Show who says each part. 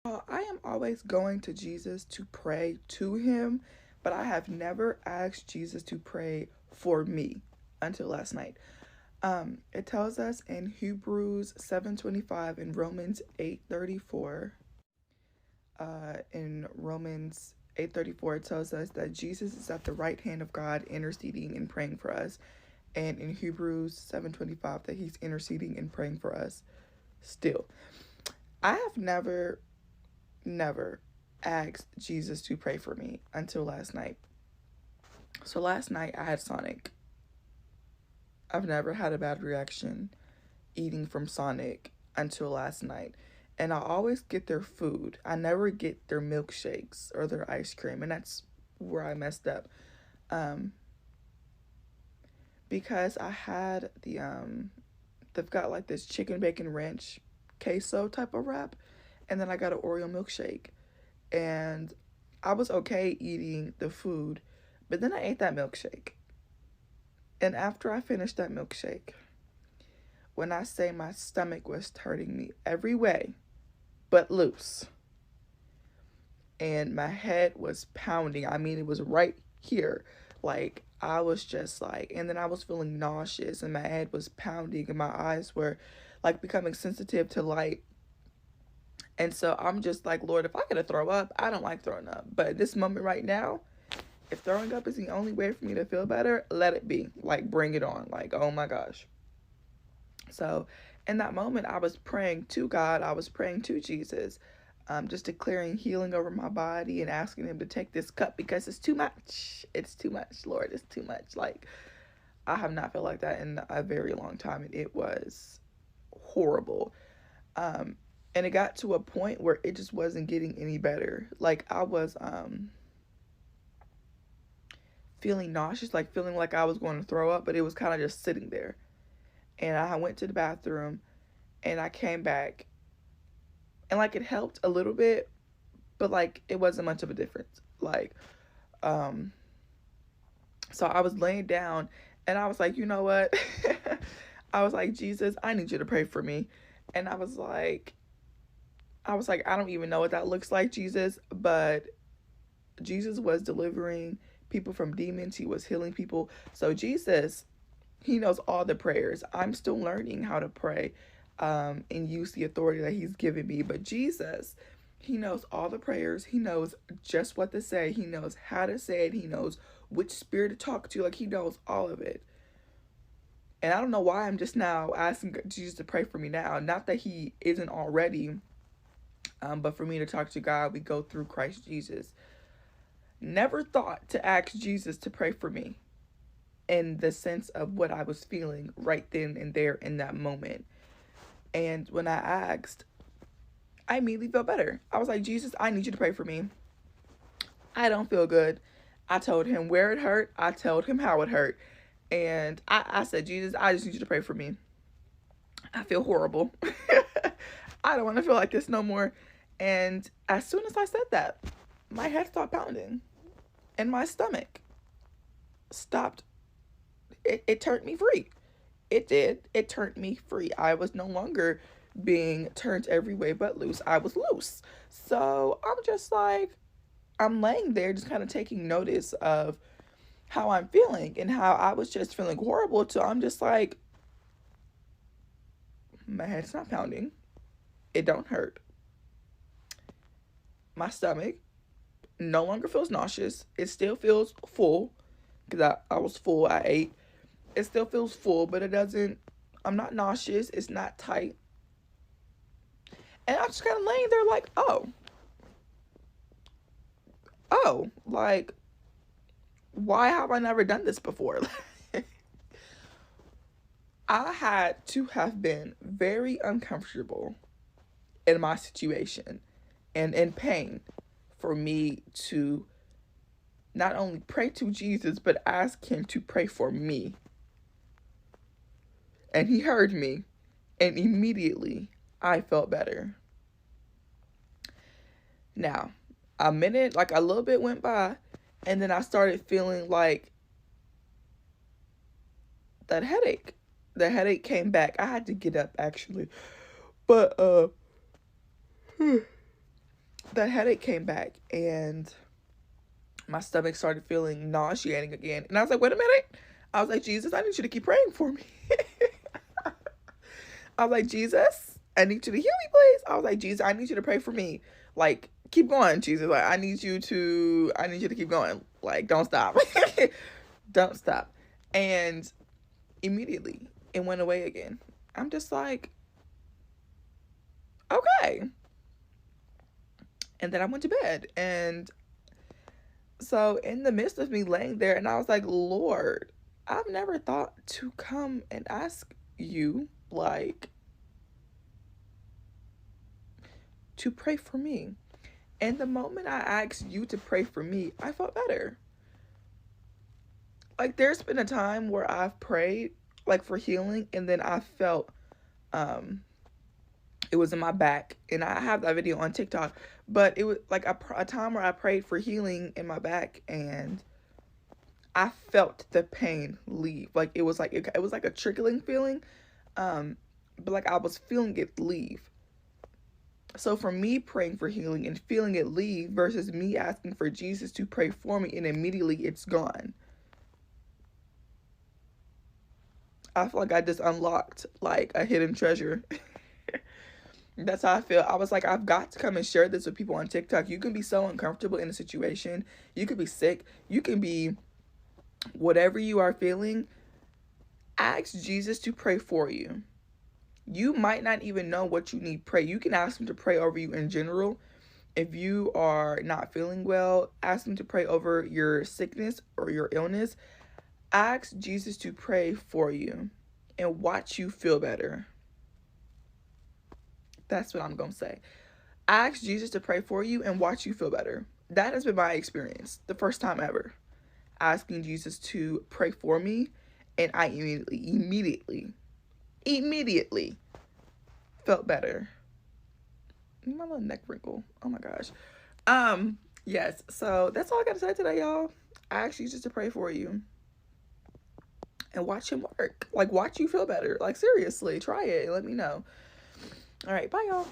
Speaker 1: I am always going to Jesus to pray to him, but I have never asked Jesus to pray for me until last night. It tells us in Hebrews 7:25 and Romans 8:34. In Romans 8:34, it tells us that Jesus is at the right hand of God, interceding and praying for us. And in Hebrews 7:25, that he's interceding and praying for us still. I have never asked Jesus to pray for me until last night. So last night I had Sonic. I've never had a bad reaction eating from Sonic until last night. And I always get their food. I never get their milkshakes or their ice cream. And that's where I messed up. Um, because I had they've got like this chicken bacon ranch queso type of wrap. And then I got an Oreo milkshake. And I was okay eating the food, but then I ate that milkshake. And after I finished that milkshake, when I say my stomach was hurting me every way but loose, and my head was pounding. I mean, it was right here. Like, I was just like, and then I was feeling nauseous, and my head was pounding, and my eyes were like becoming sensitive to light. And so I'm just like, Lord, if I gotta throw up, I don't like throwing up. But at this moment right now, if throwing up is the only way for me to feel better, let it be. Like, bring it on. Like, oh my gosh. So in that moment, I was praying to God. I was praying to Jesus, just declaring healing over my body and asking him to take this cup because it's too much. It's too much, Lord. It's too much. Like, I have not felt like that in a very long time. And it was horrible. Um, and it got to a point where it just wasn't getting any better. Like, I was feeling nauseous, like feeling like I was going to throw up, but it was kind of just sitting there. And I went to the bathroom and I came back and like it helped a little bit, but like it wasn't much of a difference. Like, um, so I was laying down and I was like, you know what? I was like, Jesus, I need you to pray for me. And I was like, I don't even know what that looks like, Jesus, but Jesus was delivering people from demons. He was healing people. So Jesus, he knows all the prayers. I'm still learning how to pray and use the authority that he's given me. But Jesus, he knows all the prayers. He knows just what to say. He knows how to say it. He knows which spirit to talk to. Like, he knows all of it. And I don't know why I'm just now asking Jesus to pray for me now. Not that he isn't already, but for me to talk to God, we go through Christ Jesus. Never thought to ask Jesus to pray for me in the sense of what I was feeling right then and there in that moment. And when I asked, I immediately felt better. I was like, Jesus, I need you to pray for me. I don't feel good. I told him where it hurt. I told him how it hurt. And I said, Jesus, I just need you to pray for me. I feel horrible. I don't want to feel like this no more. And as soon as I said that, my head stopped pounding and my stomach stopped. It turned me free. It did. It turned me free. I was no longer being turned every way but loose. I was loose. So I'm just like, I'm laying there just kind of taking notice of how I'm feeling and how I was just feeling horrible. So I'm just like, my head's not pounding. It don't hurt. My stomach no longer feels nauseous. It still feels full because I was full. I ate. It still feels full, but it doesn't, I'm not nauseous. It's not tight. And I'm just kind of laying there like, like, why have I never done this before? I had to have been very uncomfortable in my situation and in pain for me to not only pray to Jesus, but ask him to pray for me. And he heard me, and immediately I felt better. Now, a minute, like a little bit went by, and then I started feeling like that headache. The headache came back. I had to get up actually. But that headache came back and my stomach started feeling nauseating again. And I was like, wait a minute. I was like, Jesus, I need you to keep praying for me. I was like, Jesus, I need you to heal me, please. I was like, Jesus, I need you to pray for me. Like, keep going, Jesus. Like, I need you to keep going. Like, don't stop. Don't stop. And immediately it went away again. I'm just like, okay. And then I went to bed. And so in the midst of me laying there, and I was like, Lord, I've never thought to come and ask you, like, to pray for me. And the moment I asked you to pray for me, I felt better. Like, there's been a time where I've prayed, like, for healing, and then I felt, it was in my back, and I have that video on TikTok, but it was like a time where I prayed for healing in my back, and I felt the pain leave. Like, it was like a trickling feeling, but like I was feeling it leave. So for me praying for healing and feeling it leave versus me asking for Jesus to pray for me and immediately it's gone, I feel like I just unlocked like a hidden treasure. That's how I feel. I was like, I've got to come and share this with people on TikTok. You can be so uncomfortable in a situation. You could be sick. You can be whatever you are feeling. Ask Jesus to pray for you. You might not even know what you need pray. You can ask him to pray over you in general. If you are not feeling well, ask him to pray over your sickness or your illness. Ask Jesus to pray for you and watch you feel better. That's what I'm going to say. Ask Jesus to pray for you and watch you feel better. That has been my experience. The first time ever. Asking Jesus to pray for me. And I immediately felt better. My little neck wrinkle. Oh my gosh. Yes. So that's all I got to say today, y'all. I ask Jesus to pray for you. And watch him work. Like, watch you feel better. Like, seriously. Try it and let me know. All right. Bye, y'all.